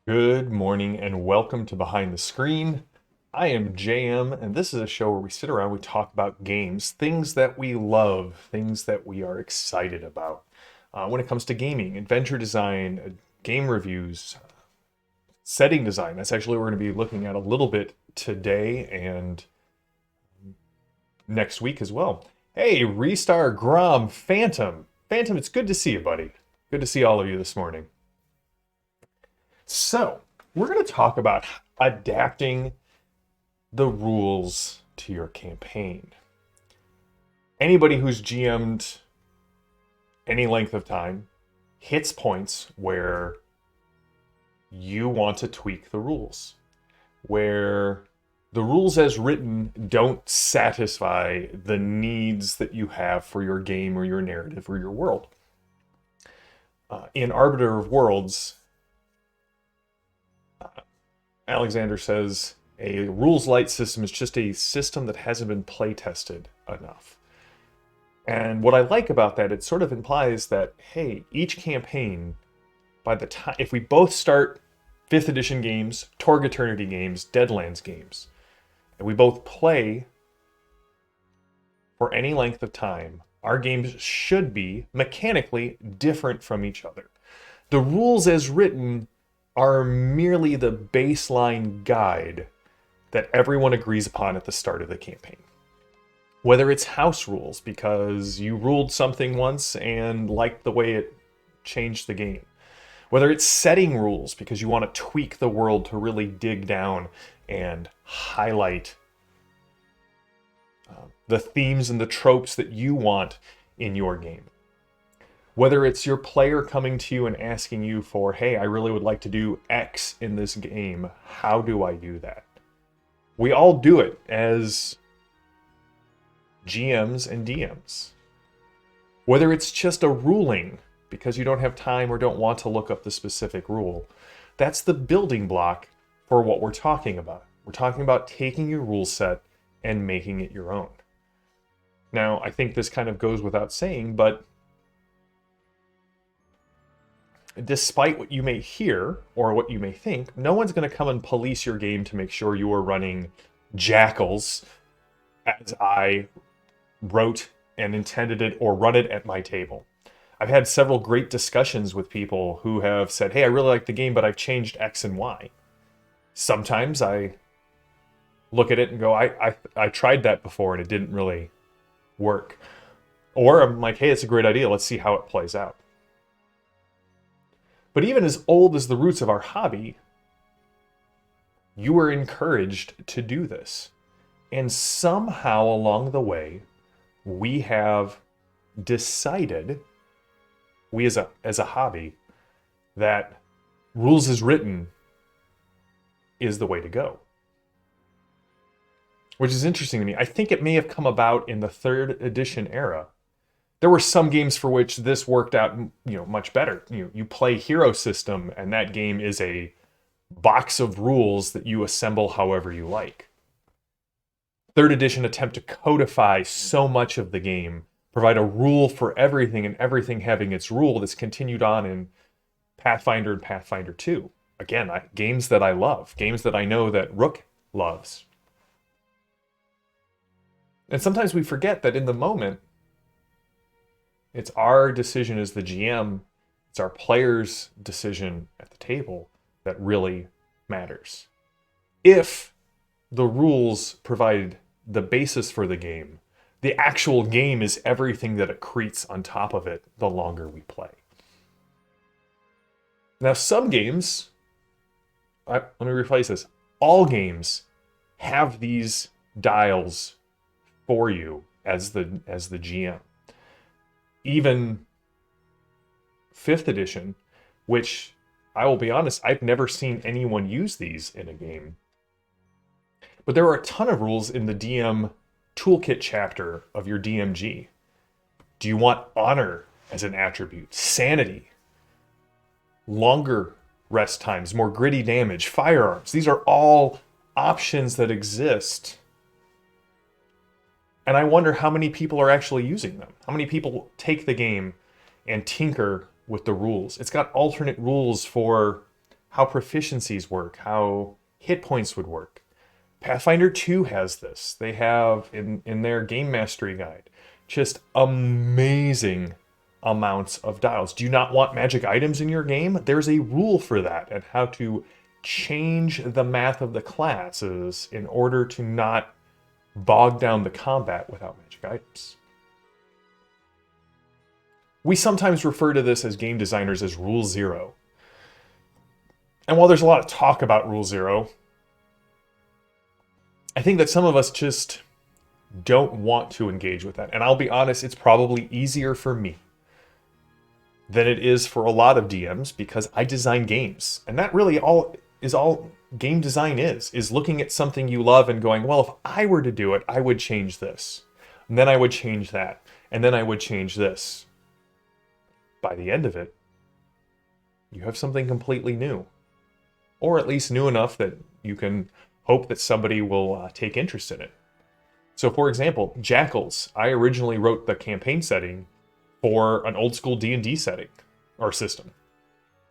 Good morning and welcome to Behind the Screen. I am JM, and this is a show where we sit around, we talk about games, things that we love, things that we are excited about. When it comes to gaming, adventure design, game reviews, setting design, that's actually what we're going to be looking at a little bit today and next week as well. Hey, Restar, Grom, Phantom. Phantom, it's good to see you, buddy. Good to see all of you this morning. So, we're going to talk about adapting the rules to your campaign. Anybody who's GM'd any length of time hits points where you want to tweak the rules, where the rules as written don't satisfy the needs that you have for your game or your narrative or your world. In Arbiter of Worlds, Alexander says a rules light system is just a system that hasn't been play tested enough. And what I like about that, it sort of implies that, hey, each campaign, by the time, if we both start 5th edition games, Torg Eternity games, Deadlands games, and we both play for any length of time, our games should be mechanically different from each other. The rules as written are merely the baseline guide that everyone agrees upon at the start of the campaign. Whether it's house rules because you ruled something once and liked the way it changed the game. Whether it's setting rules because you want to tweak the world to really dig down and highlight the themes and the tropes that you want in your game. Whether it's your player coming to you and asking you for, hey, I really would like to do X in this game. How do I do that? We all do it as GMs and DMs. Whether it's just a ruling because you don't have time or don't want to look up the specific rule, that's the building block for what we're talking about. We're talking about taking your rule set and making it your own. Now, I think this kind of goes without saying, but despite what you may hear or what you may think, no one's going to come and police your game to make sure you are running jackals as I wrote and intended it or run it at my table. I've had several great discussions with people who have said, hey, I really like the game, but I've changed X and Y. Sometimes I look at it and go, I tried that before and it didn't really work. Or I'm like, hey, it's a great idea. Let's see how it plays out. But even as old as the roots of our hobby, you were encouraged to do this. And somehow along the way, we have decided, we as a hobby, that rules as written is the way to go. Which is interesting to me. I think it may have come about in the 3rd edition era. There were some games for which this worked out, much better. You play Hero System, and that game is a box of rules that you assemble however you like. 3rd edition attempt to codify so much of the game, provide a rule for everything, and everything having its rule that's continued on in Pathfinder and Pathfinder 2. Again, games that I love, games that I know that Rook loves. And sometimes we forget that in the moment, it's our decision as the GM, it's our player's decision at the table that really matters. If the rules provide the basis for the game, the actual game is everything that accretes on top of it the longer we play. Now, some games, let me rephrase this, all games have these dials for you as the GM. Even 5th edition, which I will be honest, I've never seen anyone use these in a game. But there are a ton of rules in the DM toolkit chapter of your DMG. Do you want honor as an attribute? Sanity? Longer rest times? More gritty damage? Firearms? These are all options that exist. And I wonder how many people are actually using them. How many people take the game and tinker with the rules. It's got alternate rules for how proficiencies work, how hit points would work. Pathfinder 2 has this. They have in their game mastery guide just amazing amounts of dials. Do you not want magic items in your game? There's a rule for that and how to change the math of the classes in order to not bog down the combat without magic items. We sometimes refer to this as game designers as Rule Zero. And while there's a lot of talk about Rule Zero, I think that some of us just don't want to engage with that. And I'll be honest, it's probably easier for me than it is for a lot of DMs because I design games. And that really all game design is looking at something you love and going, well, if I were to do it, I would change this. And then I would change that. And then I would change this. By the end of it, you have something completely new. Or at least new enough that you can hope that somebody will take interest in it. So for example, Jackals, I originally wrote the campaign setting for an old school D&D setting or system.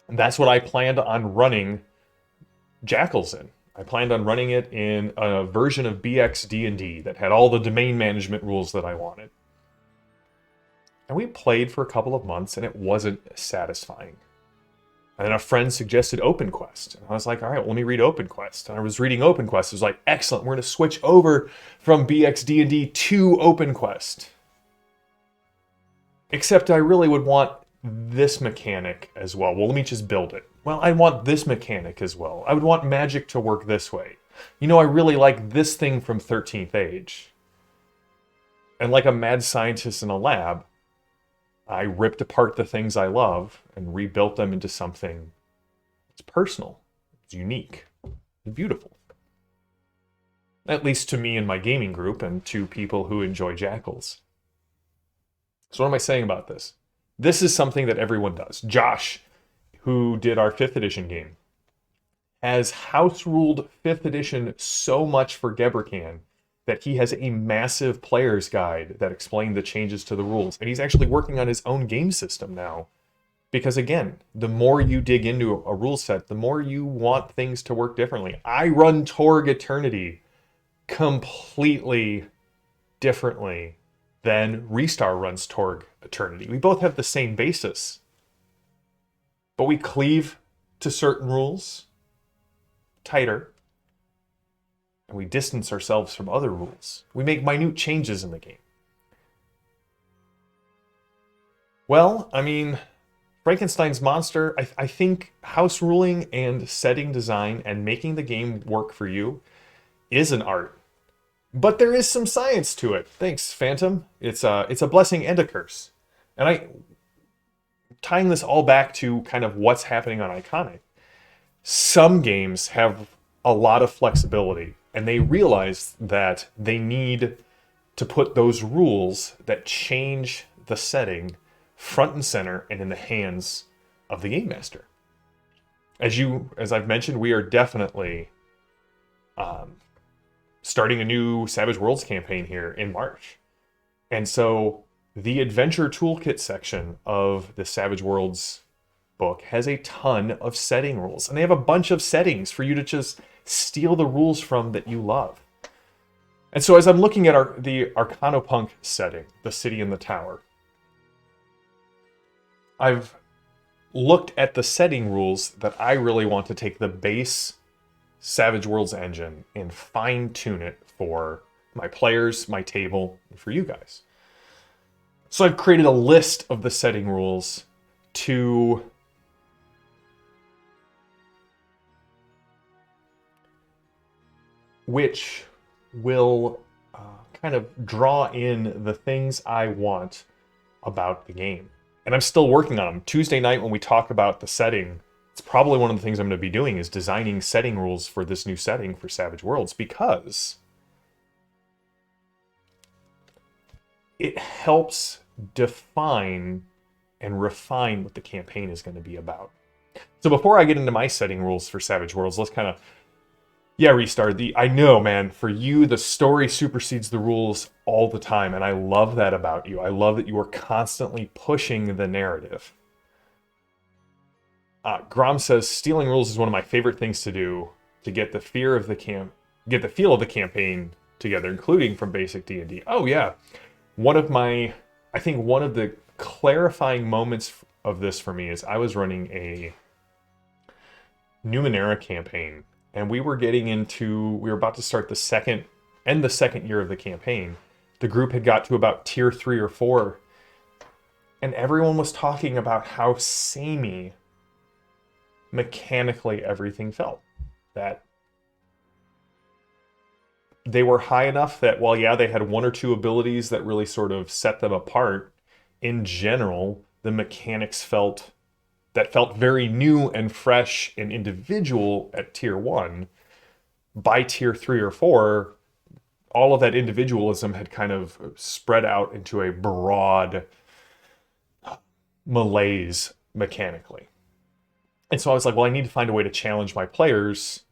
And that's what I planned on running Jackals in. I planned on running it in a version of BX D&D that had all the domain management rules that I wanted. And we played for a couple of months and it wasn't satisfying. And then a friend suggested OpenQuest. And I was like, all right, well, let me read OpenQuest. And I was reading OpenQuest. It was like, excellent, we're going to switch over from BX D&D to OpenQuest. Except I really would want this mechanic as well. Well, let me just build it. Well, I want this mechanic as well. I would want magic to work this way. You know, I really like this thing from 13th Age. And like a mad scientist in a lab, I ripped apart the things I love and rebuilt them into something that's personal, it's unique, and beautiful. At least to me and my gaming group and to people who enjoy Jackals. So what am I saying about this? This is something that everyone does. Josh, who did our 5th edition game, has house-ruled 5th edition so much for Gebercan that he has a massive player's guide that explained the changes to the rules. And he's actually working on his own game system now. Because again, the more you dig into a rule set, the more you want things to work differently. I run Torg Eternity completely differently than Restar runs Torg Eternity. We both have the same basis. But we cleave to certain rules tighter. And we distance ourselves from other rules. We make minute changes in the game. Well, I mean, Frankensteins Monster, I think house ruling and setting design and making the game work for you is an art. But there is some science to it. Thanks, Phantom. It's a blessing and a curse. And tying this all back to kind of what's happening on Iconic, some games have a lot of flexibility. And they realize that they need to put those rules that change the setting front and center and in the hands of the game master. As I've mentioned, we are definitely starting a new Savage Worlds campaign here in March. And so the Adventure Toolkit section of the Savage Worlds book has a ton of setting rules. And they have a bunch of settings for you to just steal the rules from that you love. And so as I'm looking at the Arcanopunk setting, the city and the tower, I've looked at the setting rules that I really want to take the base Savage Worlds engine and fine-tune it for my players, my table, and for you guys. So I've created a list of the setting rules which will kind of draw in the things I want about the game. And I'm still working on them. Tuesday night when we talk about the setting, it's probably one of the things I'm going to be doing is designing setting rules for this new setting for Savage Worlds, because it helps define and refine what the campaign is going to be about. So before I get into my setting rules for Savage Worlds, let's kind of restart. I know, man, for you, the story supersedes the rules all the time, and I love that about you. I love that you are constantly pushing the narrative. Grom says stealing rules is one of my favorite things to do to get the feel of the campaign together, including from basic D&D. Oh yeah, I think one of the clarifying moments of this for me is I was running a Numenera campaign, and we were about to start the second year of the campaign. The group had got to about tier 3 or 4, and everyone was talking about how samey mechanically everything felt. That they were high enough that while, yeah, they had one or two abilities that really sort of set them apart, in general, the mechanics felt very new and fresh and individual at tier 1. By tier 3 or 4, all of that individualism had kind of spread out into a broad malaise mechanically. And so I was like, well, I need to find a way to challenge my players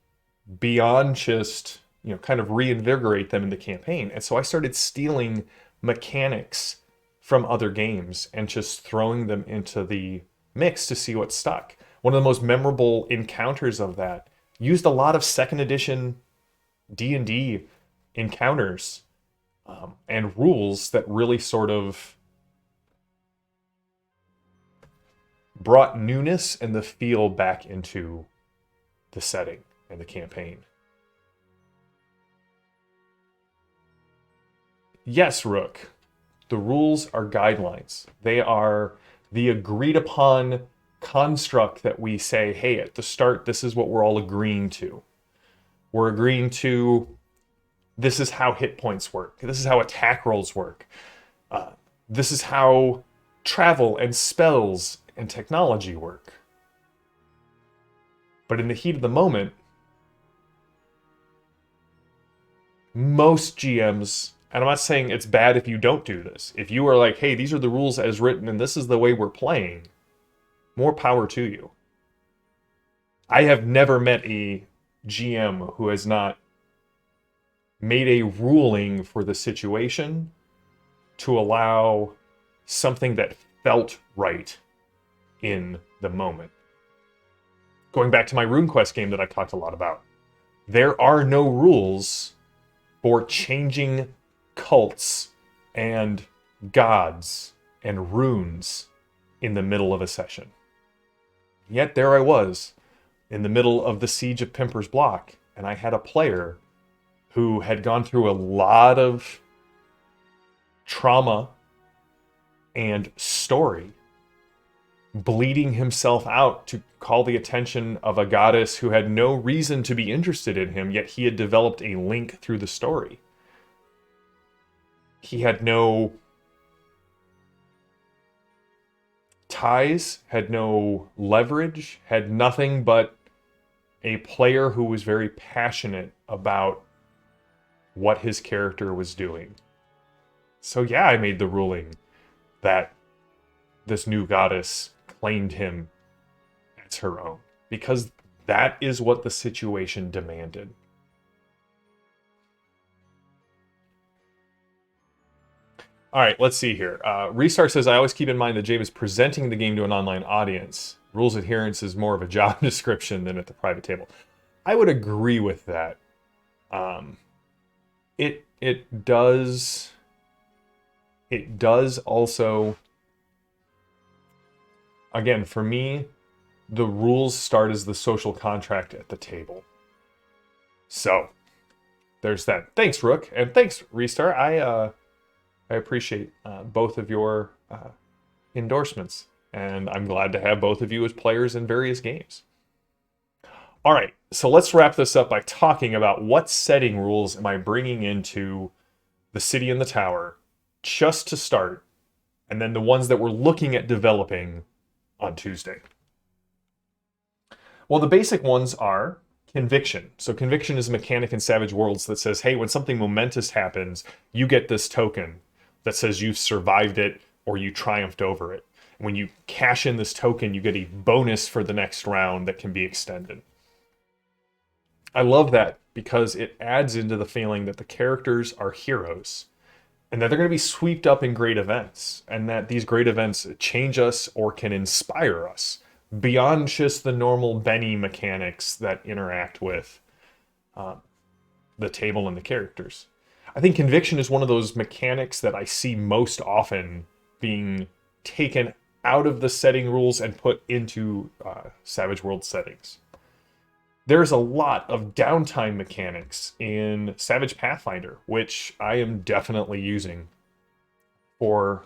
beyond just, kind of reinvigorate them in the campaign. And so I started stealing mechanics from other games and just throwing them into the mix to see what stuck. One of the most memorable encounters of that used a lot of 2nd edition D&D encounters and rules that really sort of brought newness and the feel back into the setting and the campaign. Yes, Rook, the rules are guidelines. They are the agreed upon construct that we say, hey, at the start, this is what we're all agreeing to. We're agreeing to, this is how hit points work. This is how attack rolls work. This is how travel and spells and technology work. But in the heat of the moment, most GMs, and I'm not saying it's bad if you don't do this. If you are like, hey, these are the rules as written and this is the way we're playing, more power to you. I have never met a GM who has not made a ruling for the situation to allow something that felt right in the moment. Going back to my RuneQuest game that I talked a lot about, there are no rules for changing cults and gods and runes in the middle of a session. Yet there I was in the middle of the Siege of Pimper's Block, and I had a player who had gone through a lot of trauma and story, bleeding himself out to call the attention of a goddess who had no reason to be interested in him, yet he had developed a link through the story. He had no ties, had no leverage, had nothing but a player who was very passionate about what his character was doing. So yeah, I made the ruling that this new goddess claimed him as her own, because that is what the situation demanded. All right, let's see here. Restart says, I always keep in mind that James is presenting the game to an online audience. Rules adherence is more of a job description than at the private table. I would agree with that. It does also, again, for me, the rules start as the social contract at the table. So there's that. Thanks, Rook, and thanks, Restart. I appreciate both of your endorsements, and I'm glad to have both of you as players in various games. All right, so let's wrap this up by talking about what setting rules am I bringing into the City and the Tower just to start, and then the ones that we're looking at developing on Tuesday. Well, the basic ones are Conviction. So Conviction is a mechanic in Savage Worlds that says, hey, when something momentous happens, you get this token that says you've survived it or you triumphed over it. When you cash in this token, you get a bonus for the next round that can be extended. I love that because it adds into the feeling that the characters are heroes and that they're going to be swept up in great events, and that these great events change us or can inspire us beyond just the normal Benny mechanics that interact with the table and the characters. I think Conviction is one of those mechanics that I see most often being taken out of the setting rules and put into Savage World settings. There's a lot of downtime mechanics in Savage Pathfinder, which I am definitely using for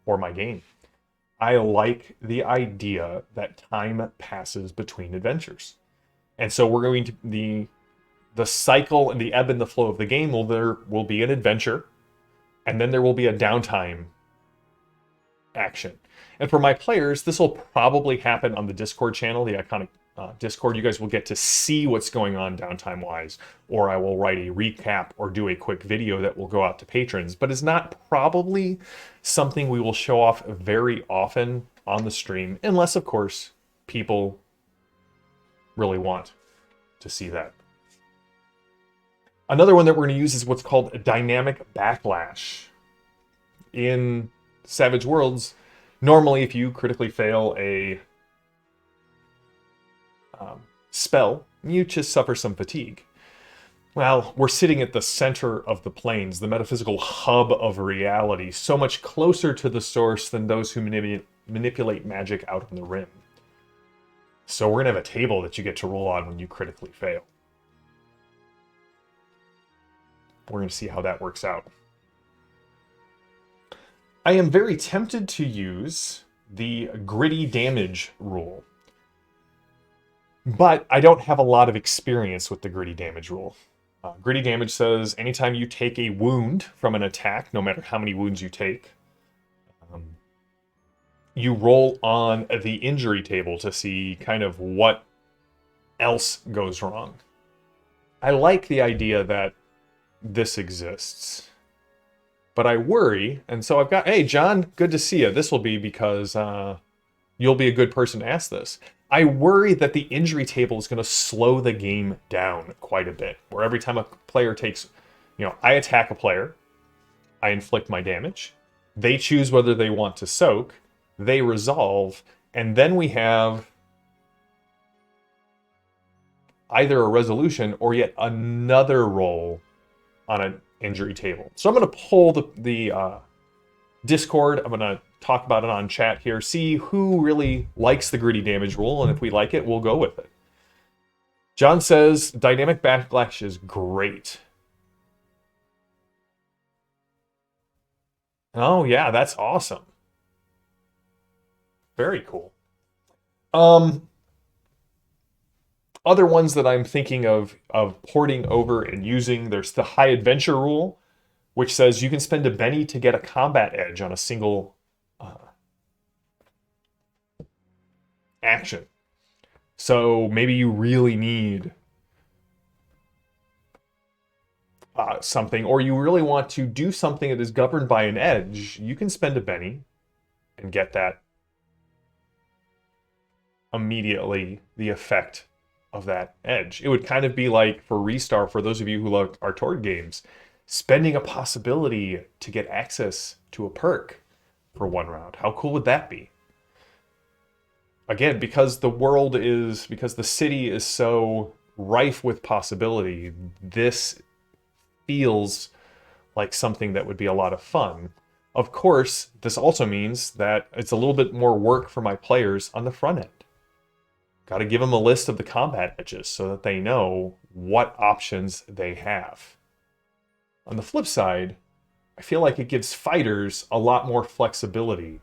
my game. I like the idea that time passes between adventures. And so we're going to the cycle and the ebb and the flow of the game there will be an adventure, and then there will be a downtime action. And for my players, this will probably happen on the Discord channel, the Iconic Discord. You guys will get to see what's going on downtime wise, or I will write a recap or do a quick video that will go out to patrons, but it's not probably something we will show off very often on the stream, unless of course people really want to see that. Another one that we're going to use is what's called a dynamic backlash. In Savage Worlds, normally if you critically fail a spell, you just suffer some fatigue. Well, we're sitting at the center of the planes, the metaphysical hub of reality, so much closer to the source than those who manipulate magic out on the rim. So we're going to have a table that you get to roll on when you critically fail. We're going to see how that works out. I am very tempted to use the gritty damage rule, but I don't have a lot of experience with the gritty damage rule. Gritty damage says anytime you take a wound from an attack, no matter how many wounds you take, you roll on the injury table to see kind of what else goes wrong. I like the idea that this exists, but I worry, and so I've got, hey John, good to see you. This will be because you'll be a good person to ask this. I worry that the injury table is going to slow the game down quite a bit, where every time a player takes, I attack a player, I inflict my damage, they choose whether they want to soak, they resolve, and then we have either a resolution or yet another roll on an injury table. So I'm going to pull the Discord. I'm going to talk about it on chat here, see who really likes the gritty damage rule, and if we like it, we'll go with it. John says, dynamic backlash is great. Oh yeah, that's awesome. Very cool. Other ones that I'm thinking of porting over and using, there's the high adventure rule, which says you can spend a Benny to get a combat edge on a single action. So maybe you really need something, or you really want to do something that is governed by an edge. You can spend a Benny and get that immediately, the effect of that edge. It would kind of be like for Restar, for those of you who love our Tord games, spending a possibility to get access to a perk for one round. How cool would that be? Again, because the city is so rife with possibility, this feels like something that would be a lot of fun. Of course, this also means that it's a little bit more work for my players on the front end. Got to give them a list of the combat edges so that they know what options they have. On the flip side, I feel like it gives fighters a lot more flexibility.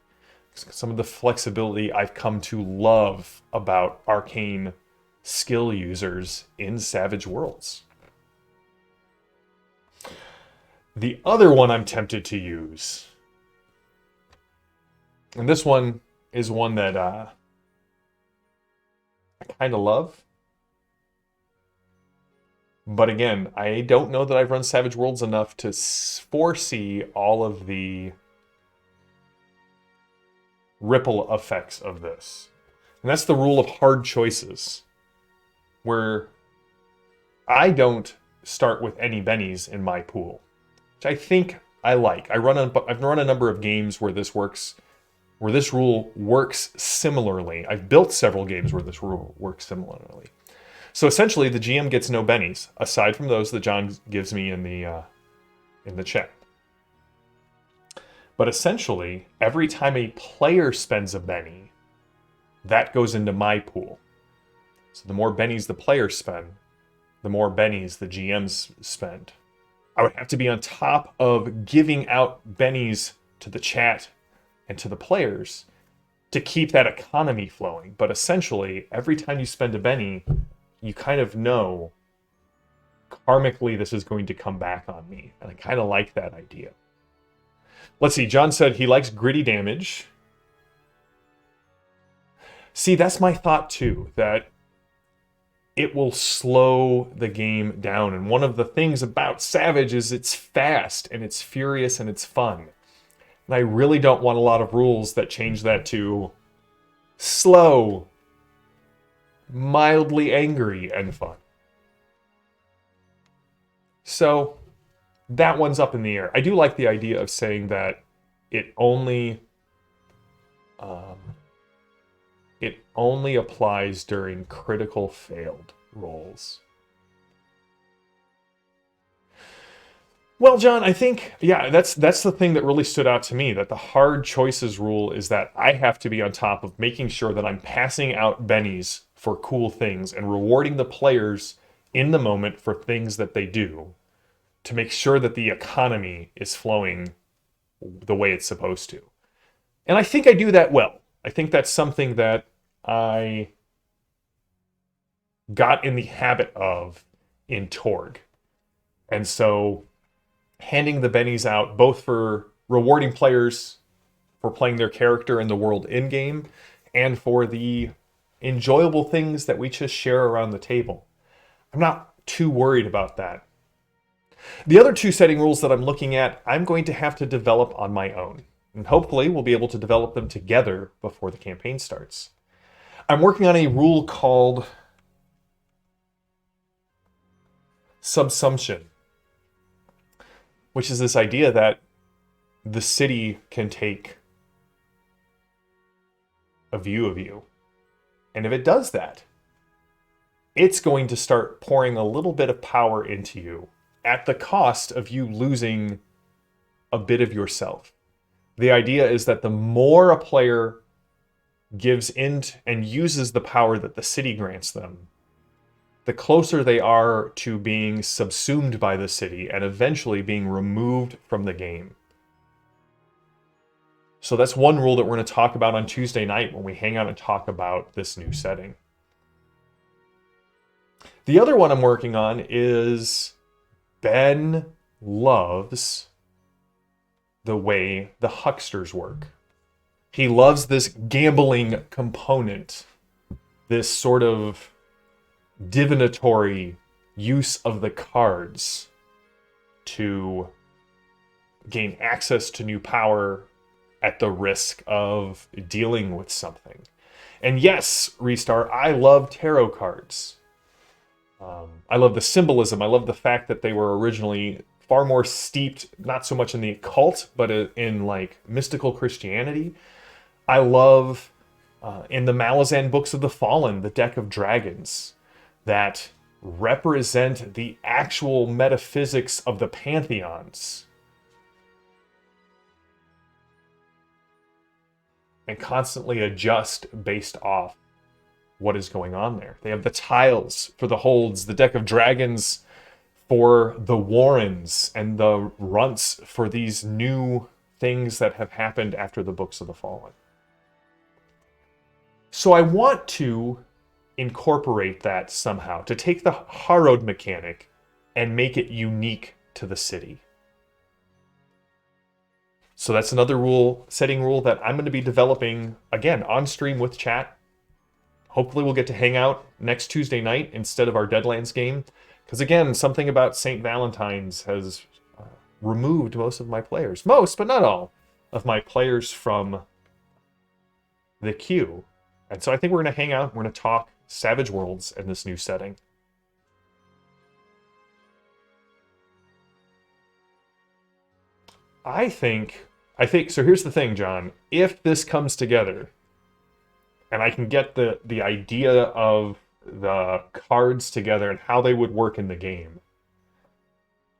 Some of the flexibility I've come to love about arcane skill users in Savage Worlds. The other one I'm tempted to use, and this one is one that I kind of love. But again, I don't know that I've run Savage Worlds enough to foresee all of the ripple effects of this. And that's the rule of hard choices, where I don't start with any bennies in my pool, which I think I like. I've run a number of games where this works where this rule works similarly. I've built several games where this rule works similarly. So essentially, the GM gets no bennies, aside from those that John gives me in the chat. But essentially, every time a player spends a benny, that goes into my pool. So the more bennies the players spend, the more bennies the GMs spend. I would have to be on top of giving out bennies to the chat and to the players to keep that economy flowing. But essentially, every time you spend a benny, you kind of know karmically this is going to come back on me. And I kind of like that idea. Let's see, John said he likes gritty damage. See, that's my thought too, that it will slow the game down. And one of the things about Savage is it's fast and it's furious and it's fun. And I really don't want a lot of rules that change that to slow, mildly angry, and fun. So that one's up in the air. I do like the idea of saying that it only applies during critical failed rolls. Well, John, I think, yeah, that's the thing that really stood out to me, that the hard choices rule is that I have to be on top of making sure that I'm passing out bennies for cool things and rewarding the players in the moment for things that they do to make sure that the economy is flowing the way it's supposed to. And I think I do that well. I think that's something that I got in the habit of in Torg. And so handing the bennies out both for rewarding players for playing their character in the world in-game and for the enjoyable things that we just share around the table. I'm not too worried about that. The other two setting rules that I'm looking at, I'm going to have to develop on my own. And hopefully we'll be able to develop them together before the campaign starts. I'm working on a rule called Subsumption, which is this idea that the city can take a view of you. And if it does that, it's going to start pouring a little bit of power into you at the cost of you losing a bit of yourself. The idea is that the more a player gives in and uses the power that the city grants them, the closer they are to being subsumed by the city and eventually being removed from the game. So that's one rule that we're going to talk about on Tuesday night when we hang out and talk about this new setting. The other one I'm working on is Ben loves the way the hucksters work. He loves this gambling component, this sort of divinatory use of the cards to gain access to new power at the risk of dealing with something. And yes, Restar, I love tarot cards. I love the symbolism. I love the fact that they were originally far more steeped, not so much in the occult, but in like mystical Christianity. I love in the Malazan Books of the Fallen, the deck of dragons that represent the actual metaphysics of the pantheons and constantly adjust based off what is going on there. They have the tiles for the holds, the deck of dragons for the warrens, and the runts for these new things that have happened after the Books of the Fallen. So I want to incorporate that somehow, to take the Harrowed mechanic and make it unique to the city. So that's another setting rule that I'm going to be developing, again, on stream with chat. Hopefully we'll get to hang out next Tuesday night instead of our Deadlands game. Because again, something about St. Valentine's has removed most of my players. Most, but not all, of my players from the queue. And so I think we're going to hang out. We're going to talk Savage Worlds in this new setting. I think I think so. Here's the thing, John. If this comes together, and I can get the idea of the cards together and how they would work in the game,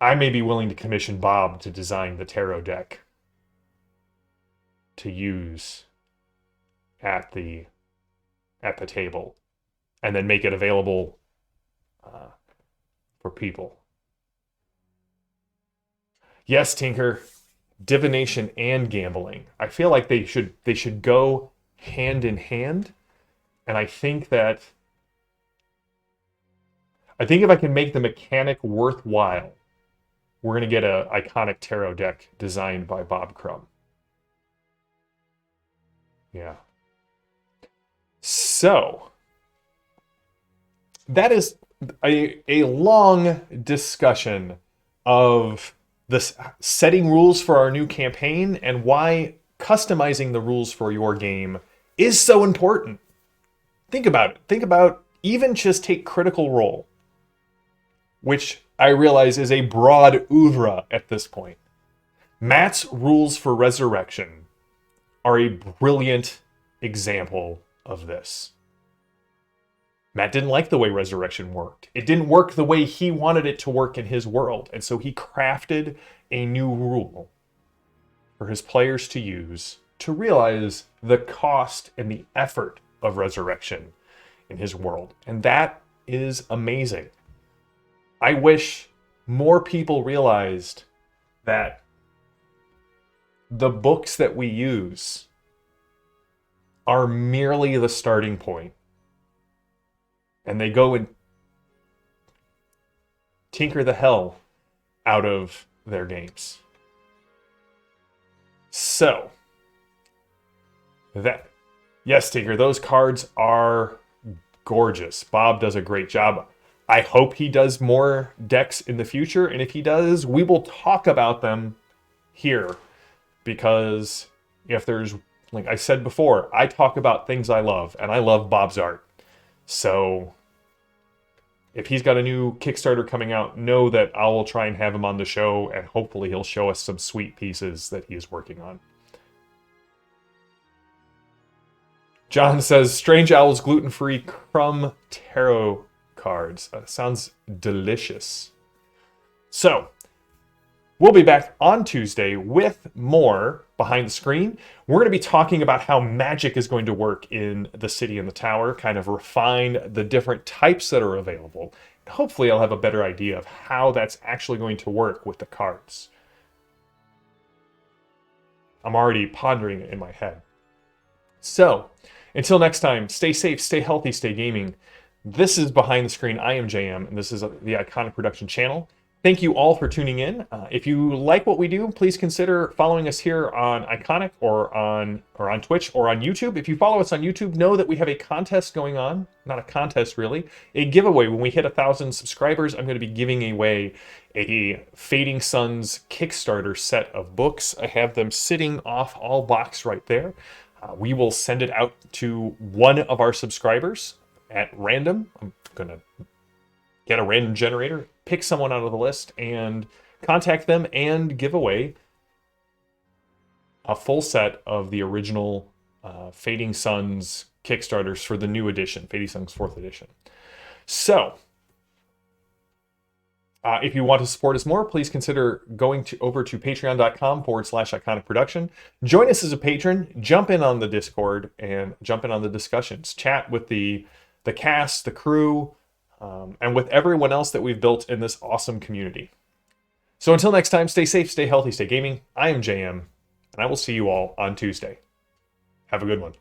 I may be willing to commission Bob to design the tarot deck to use at the table, and then make it available for people. Yes, Tinker, divination and gambling. I feel like they should go hand in hand, and I think if I can make the mechanic worthwhile, we're gonna get an iconic tarot deck designed by Bob Crumb. Yeah. So that is a long discussion of this setting rules for our new campaign and why customizing the rules for your game is so important. Think about it. Think about even just take Critical Role, which I realize is a broad oeuvre at this point. Matt's rules for Resurrection are a brilliant example of this. Matt didn't like the way Resurrection worked. It didn't work the way he wanted it to work in his world, and so he crafted a new rule for his players to use to realize the cost and the effort of Resurrection in his world. And that is amazing. I wish more people realized that the books that we use are merely the starting point. And they go and tinker the hell out of their games. So, yes, Tinker, those cards are gorgeous. Bob does a great job. I hope he does more decks in the future, and if he does, we will talk about them here. Because if there's, like I said before, I talk about things I love, and I love Bob's art. So if he's got a new Kickstarter coming out, know that I will try and have him on the show, and hopefully he'll show us some sweet pieces that he is working on. John says, Strange Owl's gluten-free crumb tarot cards. Sounds delicious. So, we'll be back on Tuesday with more Behind the Screen. We're going to be talking about how magic is going to work in the City and the Tower, kind of refine the different types that are available. Hopefully I'll have a better idea of how that's actually going to work with the cards. I'm already pondering it in my head. So, until next time, stay safe, stay healthy, stay gaming. This is Behind the Screen. I am JM, and this is the Iconic Production channel. Thank you all for tuning in. If you like what we do, please consider following us here on Iconic or on Twitch or on YouTube. If you follow us on YouTube, know that we have a contest going on. Not a contest, really. A giveaway. When we hit 1,000 subscribers, I'm going to be giving away a Fading Suns Kickstarter set of books. I have them sitting off all box right there. We will send it out to one of our subscribers at random. I'm going to get a random generator, pick someone out of the list, and contact them and give away a full set of the original Fading Suns Kickstarters for the new edition, Fading Suns 4th edition. So, if you want to support us more, please consider going over to patreon.com/Iconic Production. Join us as a patron, jump in on the Discord, and jump in on the discussions. Chat with the cast, the crew, and with everyone else that we've built in this awesome community. So until next time, stay safe, stay healthy, stay gaming. I am JM, and I will see you all on Tuesday. Have a good one.